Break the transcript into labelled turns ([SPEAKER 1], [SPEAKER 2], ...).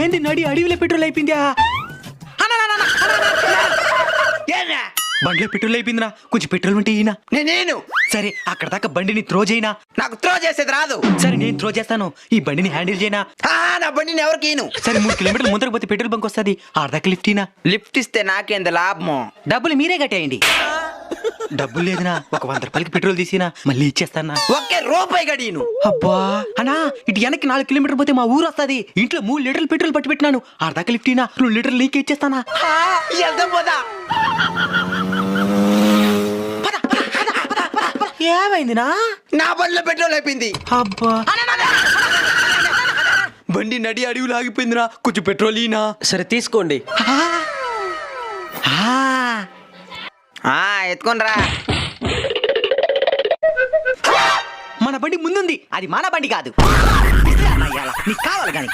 [SPEAKER 1] ఏంది నడి అడవిలో పెట్రోల్ అయిపోయిందా? బండిలో పెట్రోల్ అయిపోయిందినా, కొంచెం పెట్రోల్ ఉంటే ఈయన.
[SPEAKER 2] నేను
[SPEAKER 1] సరే అక్కడ దాకా బండిని త్రో చేయనా?
[SPEAKER 2] నాకు త్రో చేసేది రాదు.
[SPEAKER 1] సరే నేను త్రో చేస్తాను, ఈ బండిని హ్యాండిల్ చేయనా?
[SPEAKER 2] నా బండిని ఎవరికి
[SPEAKER 1] సరే 3 కిలోమీటర్లు ముందరకు పోతే పెట్రోల్ బంక్ వస్తుంది, ఆడదాకా లిఫ్ట్ ఈనా?
[SPEAKER 2] లిఫ్ట్ ఇస్తే నాకేంది లాభము?
[SPEAKER 1] డబ్బులు మీరే కట్టేయండి. డబ్బులు లేదునా, ఒక 100 రూపాయలకి పెట్రోల్ తీసినా మళ్ళీ ఇచ్చేస్తానా.
[SPEAKER 2] ఒకే రూపాయి గడియను.
[SPEAKER 1] అబ్బా అన్నా, ఇటు వెనక్కి 4 కిలోమీటర్ పోతే మా ఊరు వస్తుంది. ఇంట్లో 3 లీటర్లు పెట్రోల్ పట్టి పెట్టినాను, ఆడదాకా లిఫ్ట్ ఈనా 2 లీటర్లు నీకే ఇచ్చేస్తానా.
[SPEAKER 2] వెళ్దాం పోదా.
[SPEAKER 1] ఏమైందినా?
[SPEAKER 2] నా బండిలో పెట్రోల్ అయిపోయింది.
[SPEAKER 1] అబ్బా బండి నడి అడవిలో ఆగిపోయిందిరా, కొంచెం పెట్రోల్ ఈనా.
[SPEAKER 3] సరే తీసుకోండి.
[SPEAKER 2] ఎత్తుకొని రా.
[SPEAKER 1] మన బండి ముందుంది, అది మన బండి కాదు. నీకు కావాలి కానీ